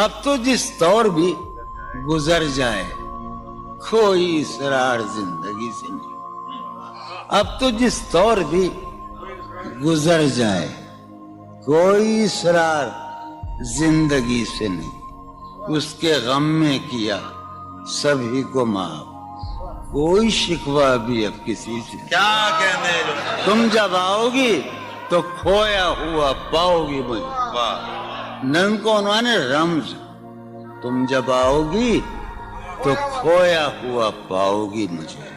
اب تو جس طور بھی گزر جائے کوئی اسرار زندگی سے نہیں. اب تو جس طور بھی گزر جائے کوئی اسرار زندگی سے نہیں. اس کے غم میں کیا سبھی کو معاف, کوئی شکوہ بھی اب کسی سے. کیا کہنے تم جب آؤ گی تو کھویا ہوا پاؤ گی مجھے. نن کو عنوان ہے رمز. تم جب آؤ گی تو کھویا ہوا پاؤ گی مجھے.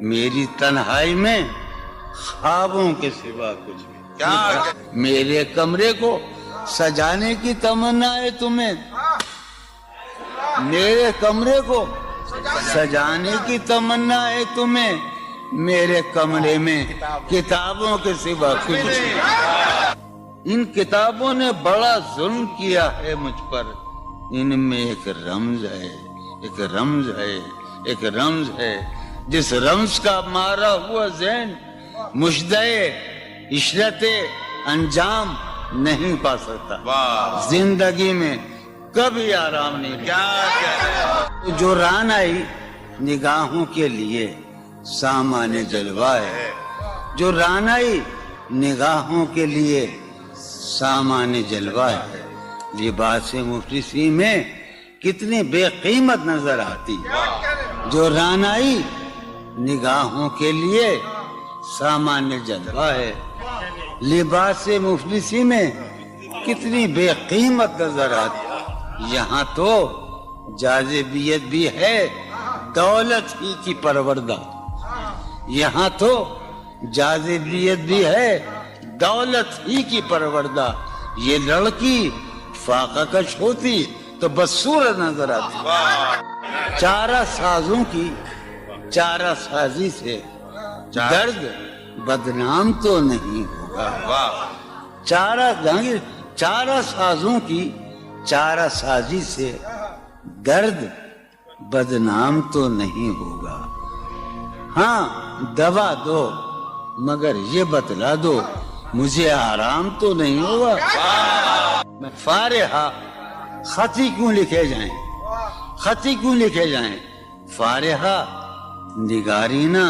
میری تنہائی میں خوابوں کے سوا کچھ بھی. کیا میرے کمرے کو سجانے کی تمنا ہے تمہیں. میرے کمرے کو سجانے کی تمنا ہے تمہیں. میرے کمرے میں کتابوں کے سوا کچھ نہیں. ان کتابوں نے بڑا ظلم کیا ہے مجھ پر. ان میں ایک رمز ہے, ایک رمز ہے, ایک رمز ہے. جس رمز کا مارا ہوا ذہن مشدے عشرت انجام نہیں پا سکتا. زندگی میں کبھی آرام نہیں. کیا جو ران آئی نگاہوں کے لیے سامان جلوہ ہے. جو ران آئی نگاہوں کے لیے سامان جلوہ ہے. لباس مفلسی میں کتنی بے قیمت نظر آتی. جو ران آئی نگاہوں کے لیے سامان جلوہ ہے. لباس مفلسی میں کتنی بے قیمت نظر آتی. یہاں تو جاذبیت بھی ہے دولت ہی کی پروردہ. یہاں تو جاذبیت بھی ہے دولت ہی کی پروردہ. یہ لڑکی فاقہ کش ہوتی تو بدصورت نظر آتی. چارہ سازوں کی چارہ سازی سے درد بدنام تو نہیں ہوگا. چارہ سازوں کی چارہ سازی سے درد بدنام تو نہیں ہوگا. ہاں دوا دو مگر یہ بتلا دو مجھے آرام تو نہیں ہوگا. فارحہ خطی کیوں لکھے جائیں, خطی کیوں لکھے جائیں. فارحہ نگارینا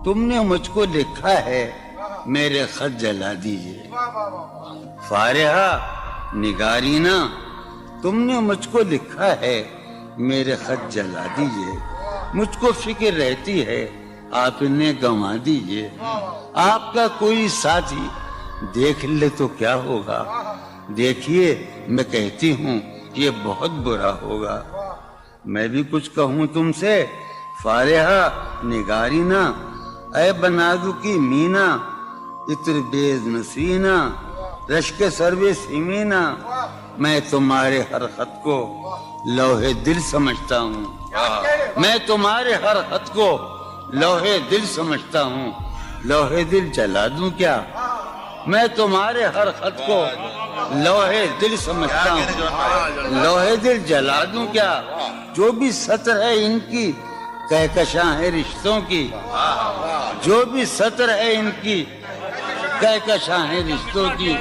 تم نے مجھ کو لکھا ہے میرے خط جلا دیجئے. فارحہ نگارینا تم نے مجھ کو لکھا ہے میرے خط جلا دیجئے. مجھ کو فکر رہتی ہے آپ انہیں گنوا دیجئے. آپ کا کوئی ساتھی دیکھ لے تو کیا ہوگا. دیکھیے میں کہتی ہوں یہ بہت برا ہوگا. میں بھی کچھ کہوں تم سے. فارحہ نگارینا اے بنادو کی مینا عطر بیز نسینا رشک سروے سیمینا. میں تمہارے ہر خط کو لوہے دل سمجھتا ہوں. میں تمہارے ہر خط کو لوہے دل سمجھتا ہوں. لوہے دل جلا دوں کیا. میں تمہارے ہر خط کو لوہے دل سمجھتا ہوں. لوہے دل جلا دوں کیا. جو بھی سطر ہے ان کی کہکشاں ہے رشتوں کی. جو بھی سطر ہے ان کی کہکشاں ہے رشتوں کی.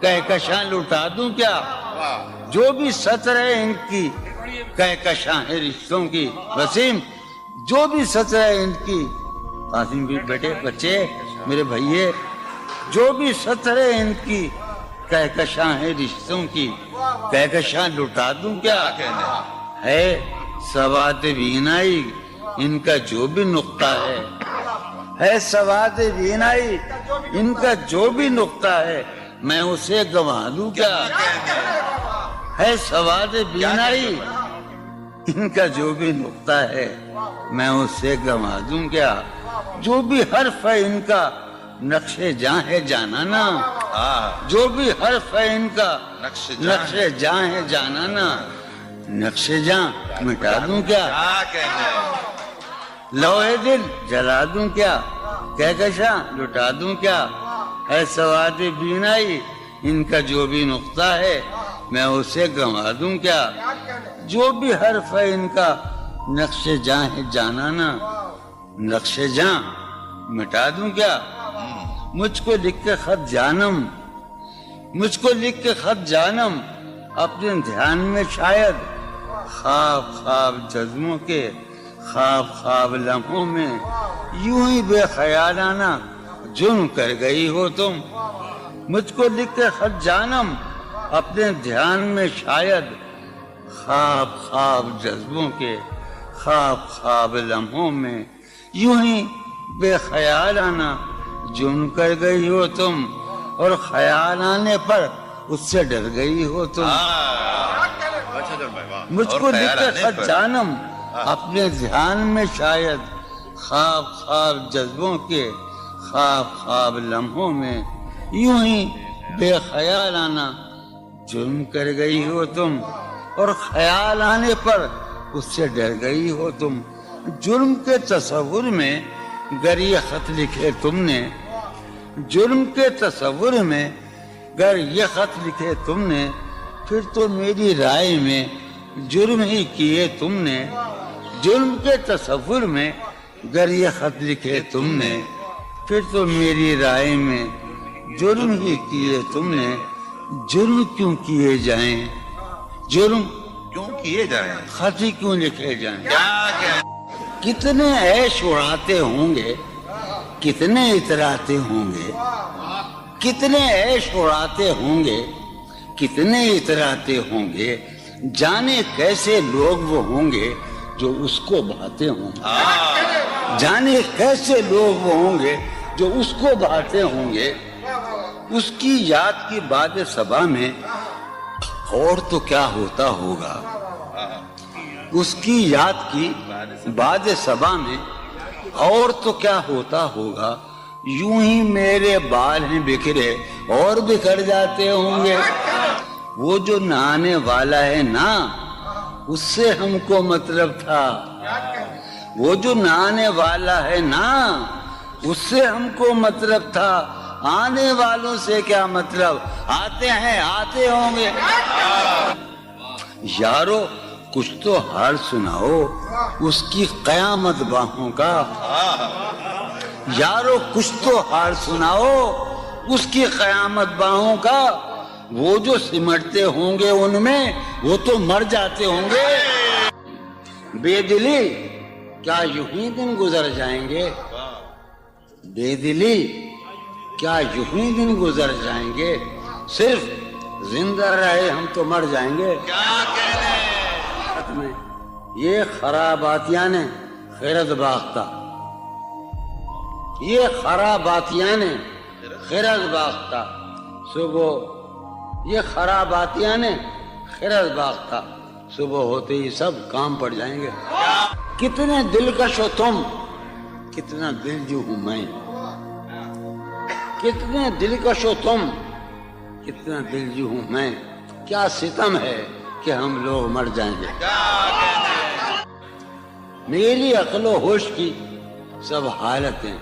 کہکشاں لٹا دوں کیا. جو بھی سطر ہے ان کی کہکشاں ہے رشتوں کی. وسیم جو بھی سطر ہے ان کی. قاسم بھی بیٹے بچے میرے بھائیے جو بھی سطر ہے ان کی کہکشاں ہے رشتوں کی. کہکشاں لٹا دوں کیا. ہے سواد بینائی ان کا جو بھی نقطہ ہے سواد بینائی ان کا جو بھی نقطہ ہے میں اسے گنوا دوں کیا. ہے سواد بینائی ان کا جو بھی نقطہ ہے میں اسے گنوا دوں کیا. جو بھی حرف ہے ان کا نقش جاں ہے جانانا. جو بھی حرف ہے ان کا نقش جاں ہے جانانا. نقش جاں مٹا دوں کیا. لوہے دل جلا دوں کیا. کہکشاں لٹا دوں کیا. ہے سواد بینائی ان کا جو بھی نقطہ ہے میں اسے گنوا دوں کیا. جو بھی حرف ہے ان کا نقش جاں ہے جانانا. نقش جاں مٹا دوں کیا. مجھ کو لکھ کے خط جانم مجھ کو لکھ کے خط جانم اپنے دھیان میں شاید خواب خواب جذبوں کے خواب خواب لمحوں میں یوں ہی بے خیالانہ جرم کر گئی ہو تم. مجھ کو لکھ کے خط جانم اپنے دھیان میں شاید خواب خواب جذبوں کے خواب خواب لمحوں میں یوں ہی بے خیالانہ جرم کر گئی ہو تم, اور خیال آنے پر اس سے ڈر گئی ہو تم. مجھ کو لکھ کے خط جانم اپنے دھیان میں شاید خواب خواب جذبوں کے خواب خواب لمحوں میں یوں ہی بے خیالانہ جرم کر گئی ہو تم, اور خیال آنے پر اس سے ڈر گئی ہو تم. جرم کے تصور میں گر یہ خط لکھے تم نے, جرم کے تصور میں گر یہ خط لکھے تم نے, پھر تو میری رائے میں جرم ہی کیے تم نے. جرم کے تصور میں گر یہ خط لکھے تم نے, پھر تو میری رائے میں جرم ہی کیے تم نے. جرم کیوں کیے جائیں, جرم کیوں کیے جائیں, خط ہی کیوں لکھے جائیں. کتنے عیش اڑاتے ہوں گے, کتنے اتراتے ہوں گے, کتنے عیش اڑاتے ہوں گے, کتنے اتراتے ہوں گے, جانے کیسے لوگ وہ ہوں گے جو اس کو بھاتے ہوں گے. جانے کیسے لوگ وہ ہوں گے جو اس کو بھاتے ہوں گے. اس کی یاد کی باد صبا میں اور تو کیا ہوتا ہوگا, اس کی یاد کی باد صبا میں اور تو کیا ہوتا ہوگا. یوں ہی میرے بال ہیں بکھرے اور بکھر جاتے ہوں گے. وہ جو نہانے والا ہے نا, اس سے ہم کو مطلب تھا. وہ جو نہانے والا ہے نا, اس سے ہم کو مطلب تھا. آنے والوں سے کیا مطلب, آتے ہیں آتے ہوں گے. یارو کچھ تو حال سناؤ اس کی قیامت باہوں کا. یارو کچھ تو حال سناؤ اس کی قیامت باہوں کا. وہ جو سمٹتے ہوں گے ان میں وہ تو مر جاتے ہوں گے. بے دلی کیا یوں ہی دن گزر جائیں گے, بے دلی کیا یوں ہی دن گزر جائیں گے. صرف زندہ رہے ہم تو مر جائیں گے. یہ خراباتیاں نے خیرت باختہ, یہ خراباتیاں نے خیرت باختہ. صبح یہ خراباتیاں نے خیرت باختہ, صبح ہوتے ہی سب کام پڑ جائیں گے. کتنے دلکش ہو تم, کتنا دل جو ہوں میں. کتنے دلکش ہو تم, کتنا دل جو ہوں میں. کیا ستم ہے کہ ہم لوگ مر جائیں گے. میری عقل و ہوش کی سب حالتیں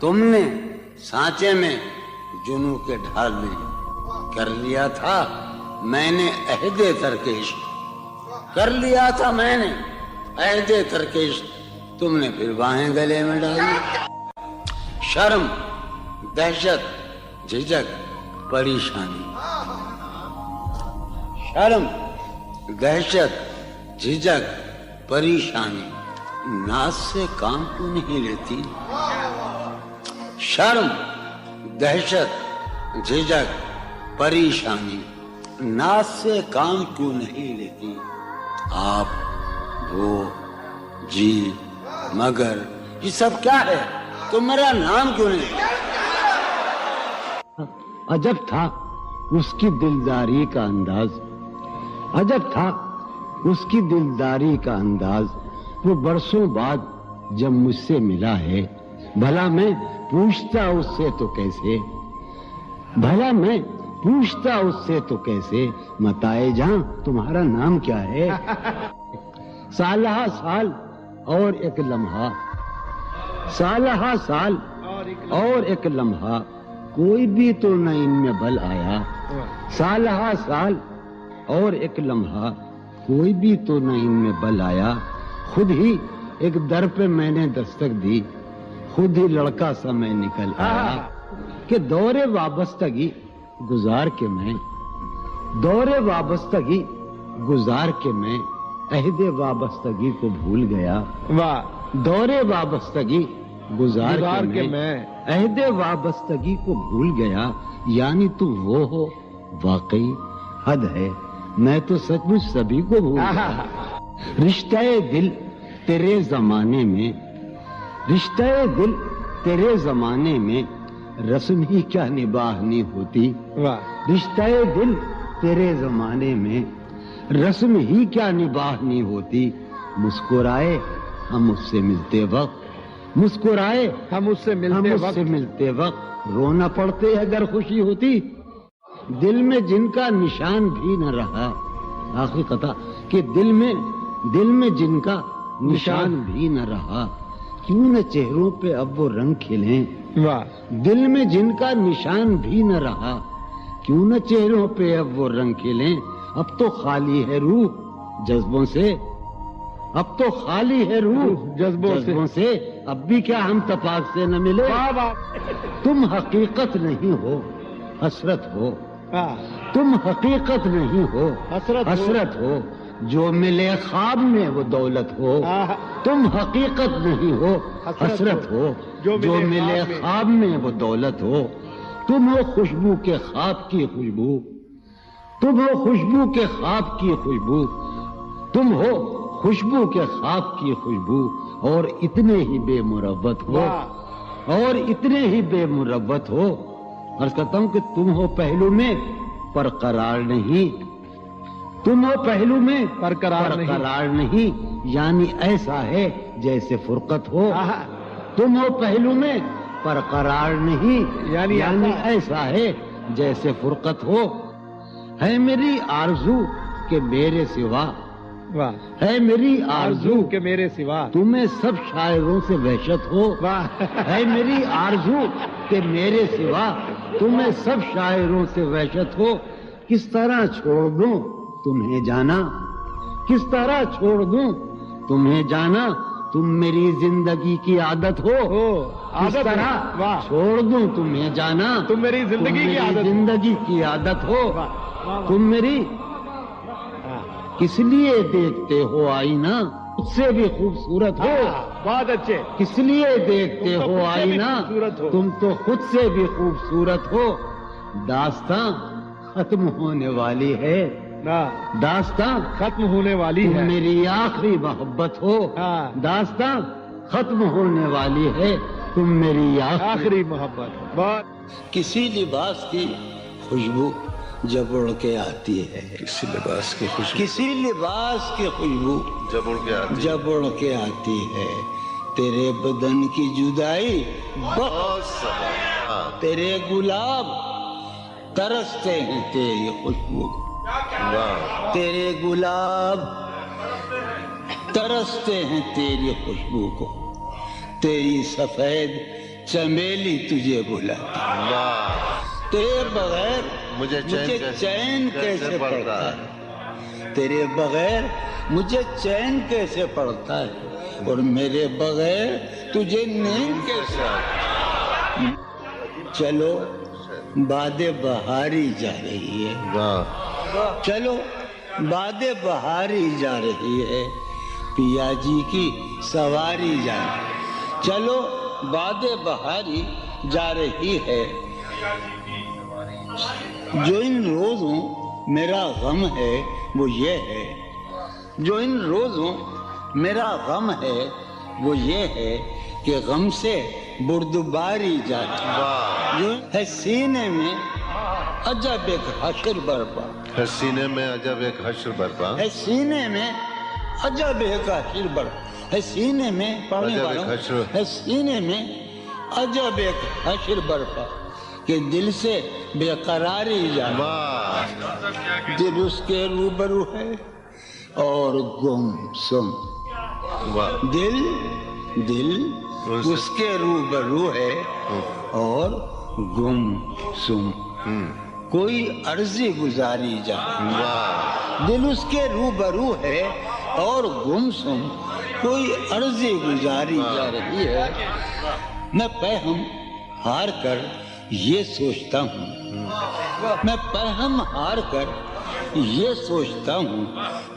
تم نے سانچے میں جنوں کے ڈھال لی. کر لیا تھا میں نے عہد ترک عشق, کر لیا تھا میں نے عہد ترک عشق, تم نے پھر باہیں گلے میں ڈالی. شرم دہشت جھجک پریشانی, شرم دہشت جھجک پریشانی, ناز سے کام کیوں نہیں لیتی. شرم دہشت جھجک پریشانی, ناز سے کام کیوں نہیں لیتی. آپ وہ جی مگر یہ سب کیا ہے, تو میرا نام کیوں نہیں. عجب تھا اس کی دلداری کا انداز, عجب تھا اس کی دلداری کا انداز. وہ برسوں بعد جب مجھ سے ملا ہے, بھلا میں پوچھتا اس سے تو کیسے, بھلا میں پوچھتا اس سے تو کیسے, متائے جہاں تمہارا نام کیا ہے. سالہ سال اور ایک لمحہ, سالہ سال اور ایک لمحہ, کوئی بھی تو نہ ان میں بل آیا. سالہ سال اور ایک لمحہ, کوئی بھی تو نہ ان میں بل آیا. خود ہی ایک در پہ میں نے دستک دی, خود ہی لڑکا سا میں نکل آیا. کہ دور وابستگی گزار کے میں دور وابستگی گزار کے میں عہد وابستگی کو بھول گیا. واہ. دور وابستگی گزار کے میں عہد وابستگی کو بھول گیا. یعنی تو وہ ہو واقعی حد ہے، میں تو سچ مچ سبھی کو بھول گیا. رشتہ دل تیرے زمانے میں، رشتہ دل تیرے زمانے میں رسم ہی کیا نباہنی ہوتی. واہ. رشتہ دل تیرے زمانے میں رسم ہی کیا نباہنی ہوتی. مسکرائے ہم اس سے ملتے وقت، مسکرائے ہم اس سے ملتے وقت رونا پڑتے اگر خوشی ہوتی. دل میں جن کا نشان بھی نہ رہا، آخری قطع، کہ دل میں جن کا نشان بھی نہ رہا، کیوں نہ چہروں پہ اب وہ رنگ کھلیں. واہ. دل میں جن کا نشان بھی نہ رہا، کیوں نہ چہروں پہ اب وہ رنگ کھلیں. اب تو خالی ہے روح جذبوں سے، اب تو خالی ہے روح جذبوں سے. اب بھی کیا ہم تپاک سے نہ ملے. تم حقیقت نہیں ہو حسرت ہو، تم حقیقت نہیں ہو حسرت ہو. جو ملے خواب میں وہ دولت ہو. تم حقیقت نہیں ہو حسرت ہو، جو ملے خواب میں وہ دولت ہو. تم ہو خوشبو کے خواب کی خوشبو، تم ہو خوشبو کے خواب کی خوشبو، تم ہو خوشبو کے خواب کی خوشبو. اور اتنے ہی بے مروت ہو، اور اتنے ہی بے مروت ہو. عرض کرتا ہوں کہ تم ہو پہلو میں پر قرار نہیں، تم ہو پہلو میں پر قرار نہیں. یعنی ایسا ہے جیسے فرقت ہو. تم ہو پہلو میں پر قرار نہیں، یعنی ایسا ہے جیسے فرقت ہو. ہے میری آرزو کہ میرے سوا، ہے میری آرزو کہ میرے سوا تمہیں سب شاعروں سے وحشت ہو. ہے میری آرزو کہ میرے سوا تمہیں سب شاعروں سے وحشت ہو. کس طرح چھوڑ دوں تمہیں جانا، کس طرح چھوڑ دوں تمہیں جانا. تم میری زندگی کی عادت ہو. کس طرح چھوڑ دوں تمہیں جانا، تم میری زندگی کی عادت ہو. تم میری کس لیے دیکھتے ہو آئینہ خود سے بھی خوبصورت ہو. بہت اچھے. کس لیے دیکھتے ہو آئینہ تم تو خود سے بھی خوبصورت ہو. داستاں ختم ہونے والی ہے، داستاں ختم ہونے والی ہے. میری آخری محبت ہو. داستاں ختم ہونے والی ہے، تم میری آخری محبت. بہت. کسی لباس کی خوشبو جب اڑ کے آتی ہے، کسی لباس کی خوشبو، کسی لباس کی خوشبو جب اڑ کے آتی ہے. تیرے بدن کی جدائی بہت سبا، تیرے گلاب ترستے ہیں تیری خوشبو. تیرے گلاب ترستے ہیں تیری خوشبو کو. تیری سفید چمیلی تجھے بلاتی. تیرے بغیر مجھے چین کیسے پڑتا ہے. تیرے بغیر مجھے چین کیسے پڑتا ہے، اور میرے بغیر تجھے نیند کیسے آتی. چلو باد بہاری جا رہی ہے، چلو باد بہاری جا رہی ہے. پیا جی کی سواری جا رہی ہے. چلو باد بہاری جا رہی ہے. جو ان روزوں میرا غم ہے وہ یہ ہے، جو ان روزوں میرا غم ہے وہ یہ ہے کہ غم سے بردباری جاتی. جو ہے سینے میں عجب ایک حشر برپا، ہے سینے میں عجب ایک حشر برپا، ہے سینے میں عجب ایک حشر برپا. ہے سینے میں پڑھنے والا ہے سینے میں عجب ایک حشر برپا کہ دل سے بے قراری جاتی. دل اس کے روبرو ہے اور گم سم. دل اس کے روبرو ہے اور گم سم. کوئی عرضی گزاری جائے. دل اس کے روبرو ہے اور گم سم، کوئی عرضی گزاری جا رہی ہے. میں پہم ہار کر یہ سوچتا ہوں، میں پہم ہار کر یہ سوچتا ہوں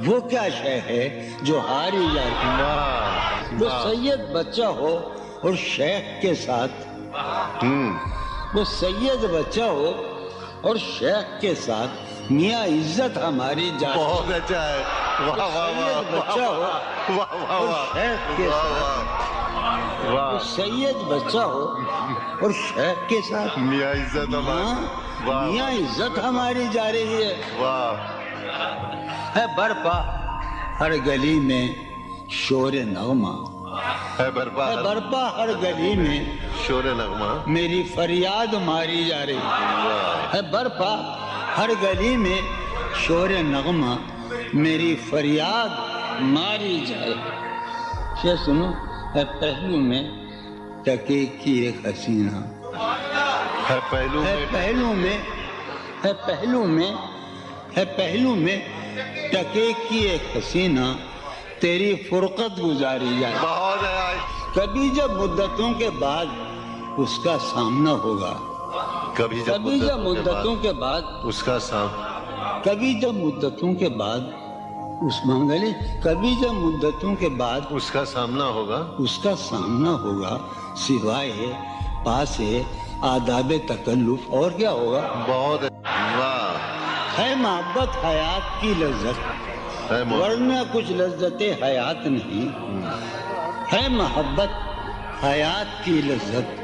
وہ کیا شے ہے جو ہاری جاتی ہے۔ واہ وہ سید بچہ ہو اور شیخ کے ساتھ، وہ سید بچہ ہو اور شیخ کے ساتھ میاں عزت ہماری جاتی ہے۔ بہت اچھا ہے، واہ واہ واہ سید بچہ ہو واہ واہ اور واہ شیخ کے ساتھ، وہ واہ سید بچہ ہو اور شیخ کے ساتھ میاں عزت ہاں، واہ میاں عزت ہماری جا رہی ہے۔ واہ ہے برپا ہر گلی میں شور نغمہ، ہے برپا ہے برپا ہر گلی میں شور نغمہ میری فریاد ماری جا رہی ہے۔ برپا ہر گلی میں شور نغمہ میری فریاد ماری جائے۔ یہ سنو، ہے پہلو میں ٹکے کی ایک حسینہ، ہے پہلو ہے میں پہلو میں، ہے پہلو میں، ہے پہلو میں ٹکے کی ایک حسینہ تیری فرقت گزاری جائے۔ بہت ہے، کبھی جب مدتوں کے بعد اس کا سامنا ہوگا، کبھی جب کبھی جب مدتوں کے بعد، اس کا سام کبھی جب مدتوں کے بعد اس منگلی، کبھی جب مدتوں کے بعد اس کا سامنا ہوگا، اس کا سامنا ہوگا، سوائے پاس آداب تکلف اور کیا ہوگا؟ بہت واہ ہے محبت حیات کی لذت، ہے ورنہ کچھ لذت حیات نہیں۔ ہے محبت حیات کی لذت،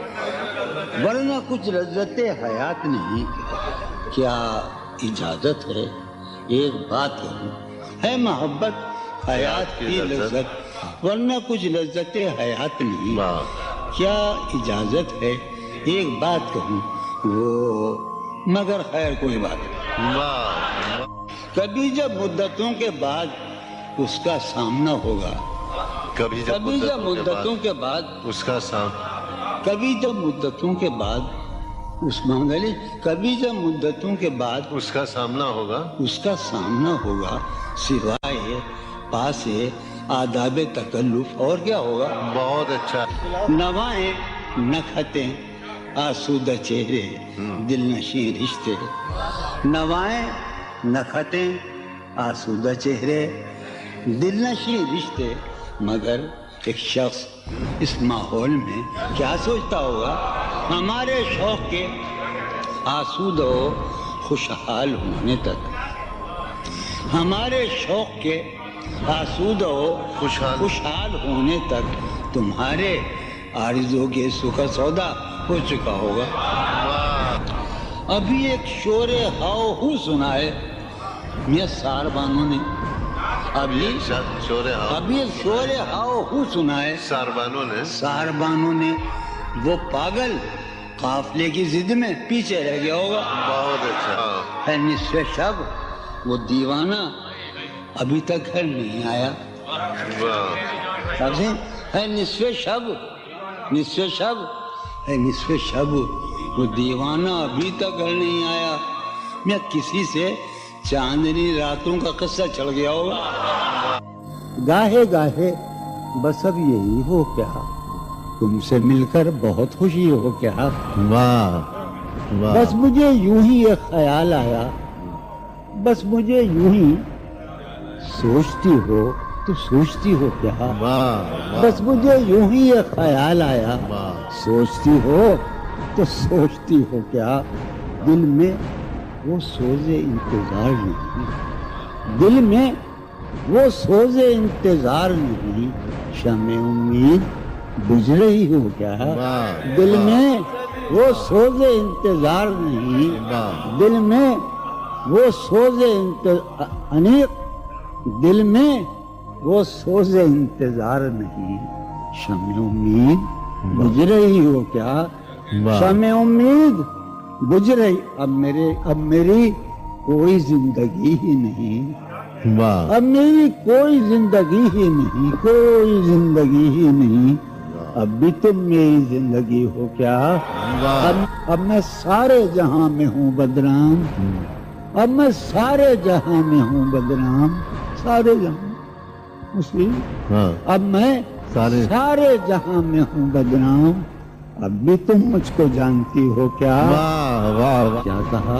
ورنہ کچھ لذت حیات نہیں۔ کیا اجازت ہے ایک بات کہوں؟ ہے محبت حیات کی لذت، ورنہ کچھ لذت حیات نہیں۔ واہ کیا اجازت ہے ایک بات کہوں؟ وہ مگر خیر کوئی بات نہیں۔ واہ کبھی جب مدتوں کے بعد اس کا سامنا ہوگا، کبھی جب کبھی جب مدتوں کے بعد، اس کا سام کبھی جب مدتوں کے بعد اس منگلی، کبھی جب مدتوں کے بعد اس کا سامنا ہوگا، اس کا سامنا ہوگا، سوائے پاس آداب تکلف اور کیا ہوگا؟ بہت اچھا نوائیں نکھتیں آسودہ چہرے دل نشیں رشتے، نوائیں نکھتیں آسودہ چہرے دل نشیں رشتے۔ مگر ایک شخص اس ماحول میں کیا سوچتا ہوگا؟ ہمارے شوق کے آسودہ و خوشحال ہونے تک، ہمارے شوق کے آسودہ و خوشحال ہونے تک تمہارے آرزو کے سکھ سودا ہو چکا ہوگا۔ ابھی ایک شور ہاؤ ہو سنا ہے میاں ساربانوں نے، ابھی ایک شور ہاؤ ہو سنا ہے ساربانوں نے۔ وہ پاگل قافلے کی ضد میں پیچھے رہ گیا ہوگا۔ بہت اچھا ہے نصف شب وہ دیوانہ ابھی تک گھر نہیں آیا۔ واہ ہے نصف شب، نصف شب، ہے نصف شب وہ دیوانہ ابھی تک گھر نہیں آیا۔ میں کسی سے چاندنی راتوں کا قصہ چڑھ گیا ہوگا۔ گاہے گاہے بس اب یہی ہو کیا، تم سے مل کر بہت خوشی ہو کیا۔ واہ بس مجھے یوں ہی ایک خیال آیا، بس مجھے یوں ہی سوچتی ہو تو سوچتی ہو کیا۔ بس مجھے یوں ہی ایک خیال آیا، سوچتی ہو تو سوچتی ہو کیا۔ دل میں وہ سوز انتظار نہیں، دل میں وہ سوز انتظار نہیں، شمع امید بجھ رہی ہو کیا۔ دل میں وہ سوز انتظار نہیں، دل میں وہ سوز دل میں وہ سوز انتظار نہیں، شمع امید بجھ رہی ہو کیا۔ شمع امید بجھ رہی، اب میری کوئی زندگی ہی نہیں، اب میری کوئی زندگی ہی نہیں، کوئی زندگی ہی نہیں، اب بھی تم میری زندگی ہو کیا۔ اب میں سارے جہاں میں ہوں بدنام، اب میں سارے جہاں میں ہوں بدنام، سارے جہاں مسلم، اب میں سارے جہاں میں ہوں بدنام، اب بھی تم مجھ کو جانتی ہو کیا۔ کیا کہا؟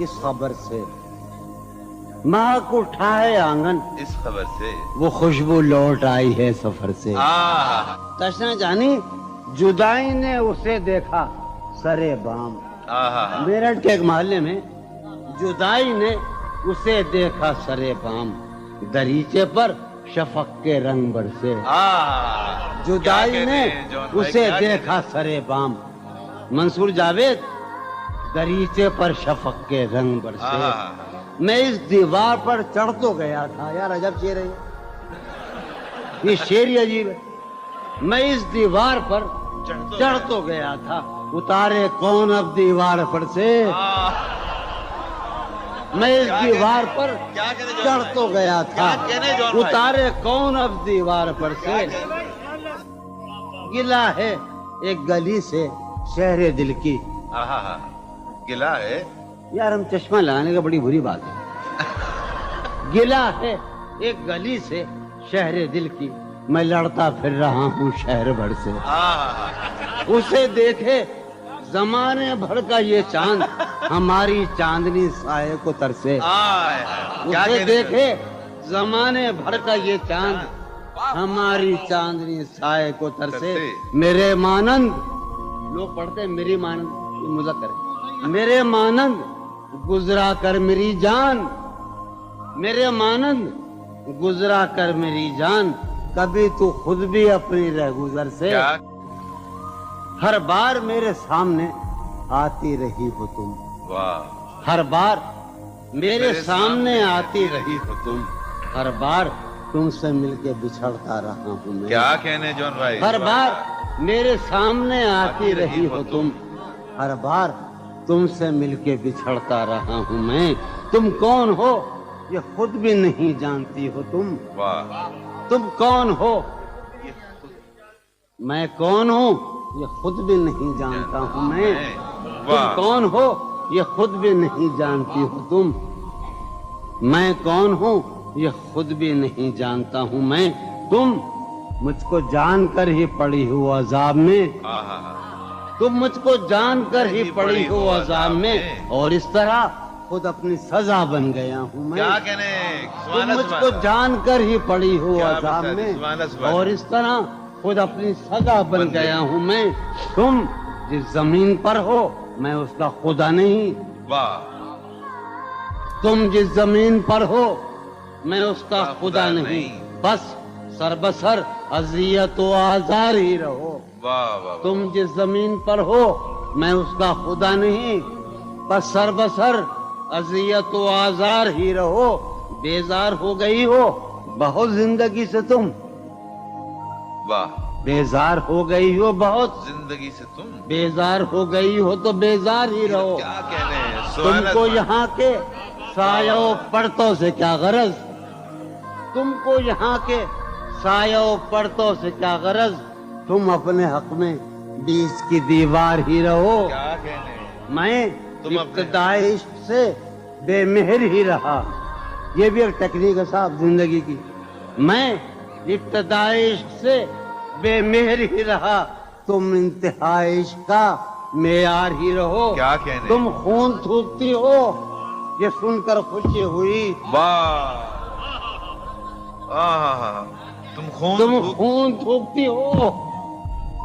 اس خبر سے مہک اٹھا ہے آنگن اس خبر سے وہ خوشبو لوٹ آئی ہے سفر سے تشنا جانی جدائی نے اسے دیکھا سرے بام میرٹھ کے ایک محلے میں جدائی نے اسے دیکھا سرے بام دریچے پر شفق کے رنگ برسے جدائی نے اسے دیکھا سرے بام منصور جاوید دریچے پر شفق کے رنگ برسے میں اس دیوار پر چڑھ تو گیا تھا یار عجب شعر ہے یہ شعر ہی عجیب ہے میں اس دیوار پر چڑھ تو گیا تھا اتارے کون اب دیوار پر سے میں اس دیوار پر چڑھ تو گیا تھا اتارے کون اب دیوار پر سے گلا ہے ایک گلی سے شہر دل کی گلا ہے یار ہم چشمہ لگانے کا بڑی بری بات ہے گلا ہے ایک گلی سے شہر دل کی میں لڑتا پھر رہا ہوں شہر بھر سے اسے دیکھے زمانے بھر کا یہ چاند ہماری چاندنی سائے کو ترسے اسے دیکھے زمانے بھر کا یہ چاند ہماری چاندنی سائے کو ترسے میرے مانند لوگ پڑھتے ہیں میری مانند مذکر ہے میرے مانند گزرا کر میری جان میرے مانند گزرا کر میری جان کبھی تو خود بھی اپنی رہ گزر سے ہر بار میرے سامنے آتی رہی ہو تم ہر بار میرے سامنے آتی رہی ہو تم ہر بار تم سے مل کے بچھڑتا رہا ہوں میں کیا کہنے جون بھائی ہر بار میرے سامنے آتی رہی ہو تم ہر بار تم سے مل کے بچھڑتا رہا ہوں میں تم کون ہو یہ خود بھی نہیں جانتی ہو تم کون ہو میں کون ہوں یہ خود بھی نہیں جانتا ہوں میں تم کون ہو یہ خود بھی نہیں جانتی ہو تم میں کون ہوں یہ خود بھی نہیں جانتا ہوں میں تم مجھ کو جان کر ہی پڑی ہو عذاب میں تم مجھ کو جان کر ہی پڑی ہو عذاب میں اور اس طرح خود اپنی سزا بن گیا ہوں میں تم مجھ کو جان کر ہی پڑی ہو عذاب میں اور اس طرح خود اپنی سزا بن گیا ہوں میں تم جس زمین پر ہو میں اس کا خدا نہیں تم جس زمین پر ہو میں اس کا خدا نہیں بس سر بسر اذیت و آزار ہی رہو تم جس زمین پر ہو میں اس کا خدا نہیں بس سر بسر اذیت و آزار ہی رہو بیزار ہو گئی ہو بہت زندگی سے تم بیزار ہو گئی ہو بہت زندگی سے تم بیزار ہو گئی ہو تو بیزار ہی رہو تم کو یہاں کے سایہ و پرتوں سے کیا غرض تم کو یہاں کے سایہ و پرتوں سے کیا غرض تم اپنے حق میں بیچ کی دیوار ہی رہو میں ابتدائی عشق سے بے مہر ہی رہا یہ بھی ایک ٹیکنیک ہے صاحب زندگی کی میں ابتدائی عشق سے بے مہر ہی رہا تم انتہائی عشق کا معیار ہی رہو تم خون تھوکتی ہو یہ سن کر خوشی ہوئی تم خون تھوکتی ہو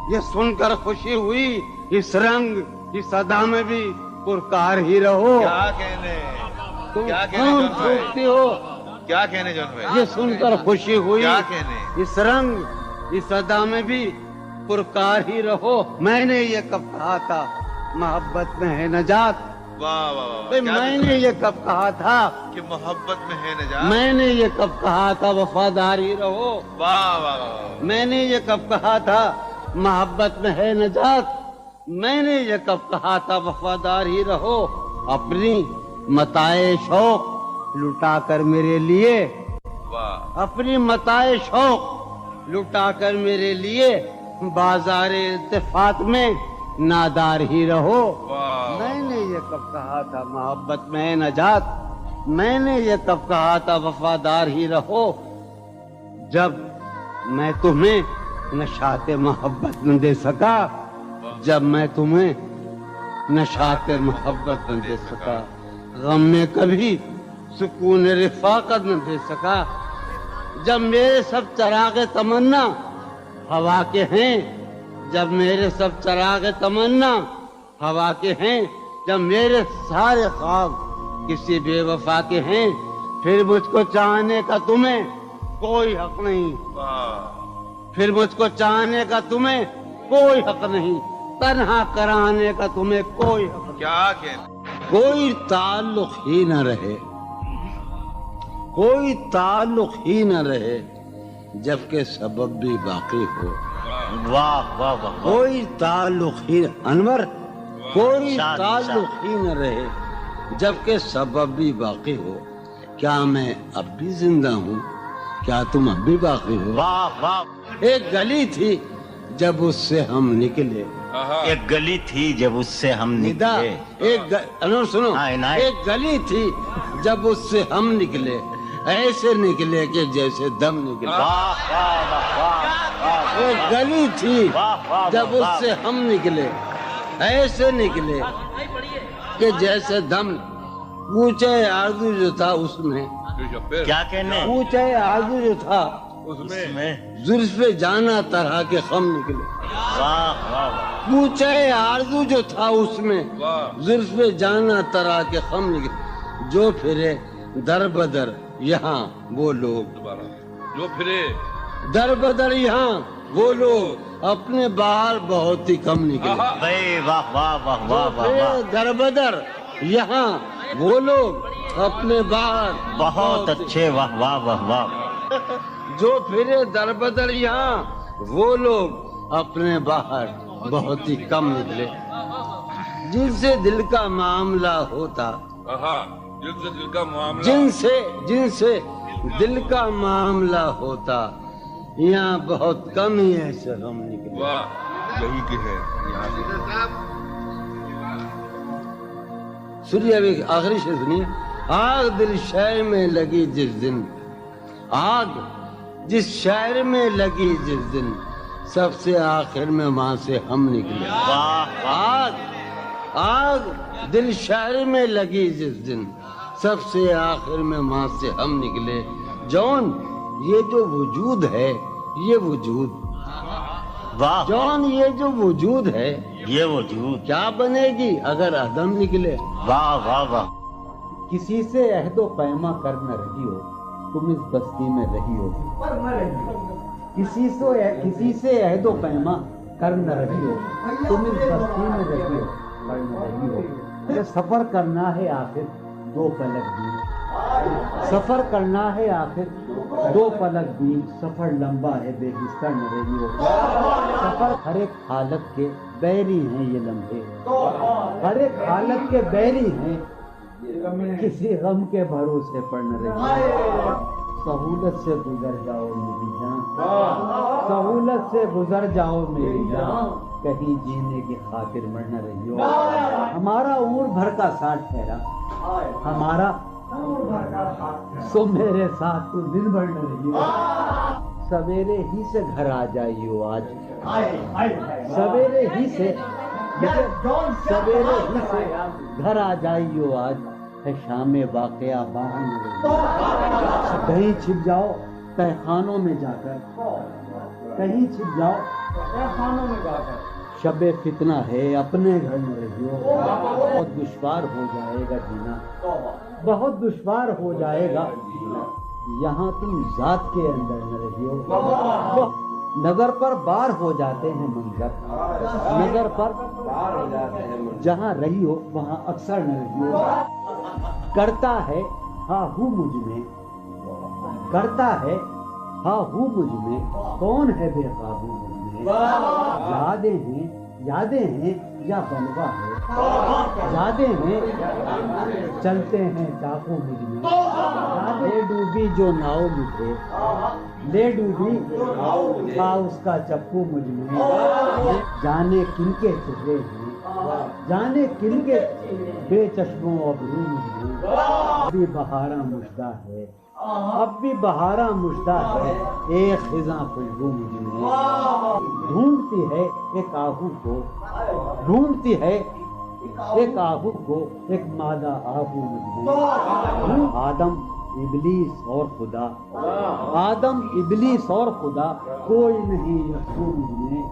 یہ سن کر خوشی ہوئی اس رنگ اس ادا میں بھی پرکار ہی رہو تم خون تھوکتی ہو کیا کہنے جون بھائی یہ سن کر خوشی ہوئی اس رنگ اس ادا میں بھی پرکار ہی رہو میں نے یہ کب کہا تھا محبت میں ہے نجات میں نے یہ کب کہا تھا کہ محبت میں ہے نجات میں نے یہ کب کہا تھا وفادار ہی رہو میں نے یہ کب کہا تھا محبت میں ہے نجات میں نے یہ کب کہا تھا وفادار ہی رہو اپنی متاع شوق لٹا کر میرے لیے اپنی متاع شوق لٹا کر میرے لیے بازار التفات میں نادار ہی رہو میں نے یہ کب کہا تھا محبت میں نجات میں نے یہ کب کہا تھا وفادار ہی رہو جب میں تمہیں نشاط محبت نہ دے سکا جب میں تمہیں نشاط محبت نہ دے سکا غم میں کبھی سکون رفاقت نہ دے سکا. جب میرے سب چراغ تمنا ہوا کے ہیں، جب میرے سب چراغ تمنا ہوا کے ہیں، جب میرے سارے خواب کسی بے وفا کے ہیں، پھر مجھ کو چاہنے کا تمہیں کوئی حق نہیں. پھر مجھ کو چاہنے کا تمہیں کوئی حق نہیں، تنہا کرانے کا تمہیں کوئی حق نہیں. کیا کہنے؟ کوئی تعلق ہی نہ رہے، کوئی تعلق ہی نہ رہے جبکہ سبب بھی باقی ہو. واہ واہ واہ. کوئی تعلق ہی انور، کوئی تعلق ہی نہ رہے جبکہ سبب بھی باقی ہو. کیا میں اب بھی زندہ ہوں؟ کیا تم اب بھی باقی ہو؟ واہ واہ. ایک گلی تھی جب اس سے ہم نکلے، ایک گلی تھی جب اس سے ہم ندا نکلے. انور سنو، ہاں، عنایت. ایک گلی تھی جب اس سے ہم نکلے، ایسے نکلے کہ جیسے دم نکلے. واہ واہ واہ واہ. ایک گلی تھی جب اس سے ہم نکلے، ایسے نکلے کہ جیسے دم. اونچے آرزو جو تھا اس میں، کیا کہنے؟ اونچے آرزو جو تھا اس میں زلف جانا طرح کے خم نکلے. واہ واہ واہ. اونچے آرزو جو تھا اس میں زلف جانا طرح کے خم نکلے. جو پھرے در بدر یہاں وہ لوگ، جو پھرے در بدر یہاں وہ لوگ اپنے باہر بہت ہی کم نکلے. بھائی واہ واہ واہ واہ واہ پھر واہ. در بدر یہاں وہ لوگ اپنے باہر بہت اچھے. واہ واہ واہ واہ. جو پھرے در بدر یہاں وہ لوگ اپنے باہر بہت ہی کم نکلے. جن سے دل کا معاملہ ہوتا، جن سے دل کا معاملہ ہوتا، یہاں بہت کم ہی ایسے غم نکلے. یہی کہ ہے یہاں سے. سنیے ابھی آخری شعر سنیے. آگ دل شہر میں لگی جس دن، آگ جس شہر میں لگی جس دن، سب سے آخر میں وہاں سے ہم نکلے. آگ دل شہر میں لگی جس دن، سب سے آخر میں وہاں سے ہم نکلے. جون یہ جو وجود ہے، یہ وجود، واہ. جون یہ جو وجود ہے یہ وجود کیا بنے گی اگر عدم نکلے. واہ واہ واہ. کسی سے عہد و پیما کر نہ رہی ہو تم اس بستی میں رہی ہو. کسی سے عہد و پیما کر نہ رہی ہو تم اس بستی میں رہی ہو، کر نہ رہی ہو. یہ سفر کرنا ہے آخر دو پلک بھی، سفر کرنا ہے آخر دو پلک بھی. سفر لمبا ہے بے بستر نہ رہی ہو. سفر ہر ایک حالت کے بیری ہیں یہ لمحے، ہر ایک حالت کے بیری ہیں، کسی غم کے بھروسے پر نہ رہی ہو. سہولت سے گزر جاؤ میری جان، سہولت سے گزر جاؤ میری جان، کہیں جینے کی خاطر مر نہ رہی ہو. ہمارا عمر بھر کا ساتھ ٹھہرا، ہمارا سو میرے ساتھ تو دن بھر نہ رہی ہو. سویرے ہی سے گھر آ جائیو آج، سویرے ہی سے گھر آ جائیو آج، ہے شام واقعہ باہر نہ رہی ہو. کہیں چھپ جاؤ تہخانوں میں جا کر، کہیں چھپ جاؤ تہخانوں میں جا کر، شب فتنہ ہے اپنے گھر نہ رہی ہو. بہت دشوار ہو جائے گا جینا، بہت دشوار ہو جائے گا یہاں تم ذات کے اندر نہ رہی ہو. نظر پر بار ہو جاتے ہیں منظر، نظر پر جہاں رہی ہو وہاں اکثر نہ رہی ہو. کرتا ہے ہاں ہوں مجھ میں، کرتا ہے ہاں ہوں مجھ میں، کون ہے بے قابو مجھ میں. یادیں ہیں یا بلوا ہے، یادیں ہیں چلتے ہیں ڈاکو مجھ میں. لے ڈوبی جو ناؤ مجھے، لے ڈوبی تھا اس کا چپو مجھ میں. جانے کن کے چہرے ہیں، جانے کن کے بے چشموں ابرو مجھ میں. ابھی بہاراں مژدہ ہے، اب بھی بہاراں مژدہ ہے، ایک خزاں خوشبو مجھ میں. ڈھونڈتی ہے ایک آہو کو، ڈھونڈتی ہے ایک آہو کو ایک مادہ آہو مجھ میں، آدم ابلیس اور خدا، آدم ابلیس اور خدا، کوئی نہیں یسوع مجھ میں،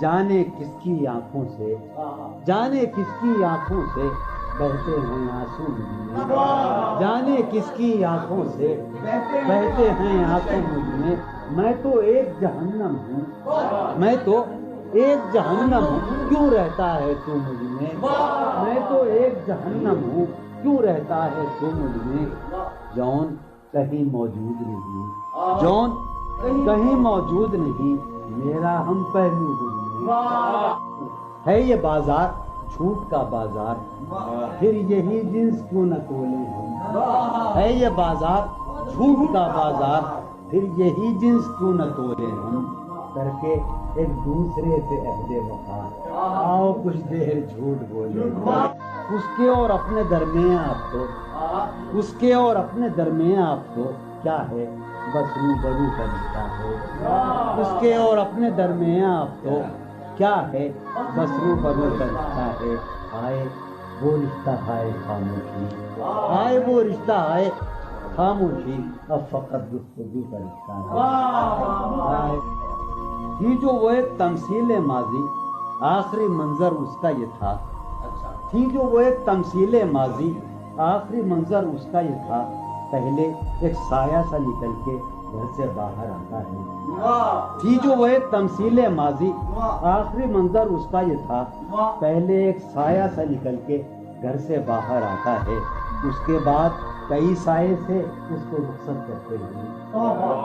جانے کس کی آنکھوں سے، جانے کس کی آنکھوں سے بہتے ہیں آنسو مجھ میں، جانے کس کی آنکھوں سے بہتے ہیں آنسو مجھ میں تو ایک جہنم ہوں، میں تو ایک جہنم ہوں، کیوں رہتا ہے تو مجھ میں تو ایک جہنم ہوں، کیوں رہتا ہے تو مجھ میں، جون کہیں موجود نہیں، جون کہیں موجود نہیں، میرا ہم پہلو مجھ میں، ہے یہ بازار جھوٹ کا بازار، پھر یہی جنس کیوں نہ تولیں ہم، ہے یہ بازار جھوٹ کا بازار، پھر یہی جنس کیوں نہ تولیں ہم، کر کے ایک دوسرے سے عہد وفا، آؤ کچھ دیر جھوٹ بولے، اس کے اور اپنے درمیان آپ تو، اس کے اور اپنے درمیان آپ تو کیا ہے، بس روبرو کا رشتہ ہے، اس کے اور اپنے درمیان آپ تو کیا ہے، بس روبرو کا رشتہ ہے، آئے وہ رشتہ آئے خاموشی، آئے وہ رشتہ آئے خاموشی، اب فقط گفتگو کا رشتہ ہے، یہ جو وہ ایک تمثیل ماضی، آخری منظر اس کا یہ تھا، تھی جو وہ ایک تمثیل ماضی، آخری منظر اس کا یہ تھا، پہلے ایک سایہ سا نکل کے گھر سے باہر آتا ہے، تھی جو وہ ایک تمثیل ماضی، آخری منظر اس کا یہ تھا، پہلے ایک سایہ سا نکل کے گھر سے باہر آتا ہے، اس کے بعد کئی سائے سے اس کو رخصت کرتے ہیں،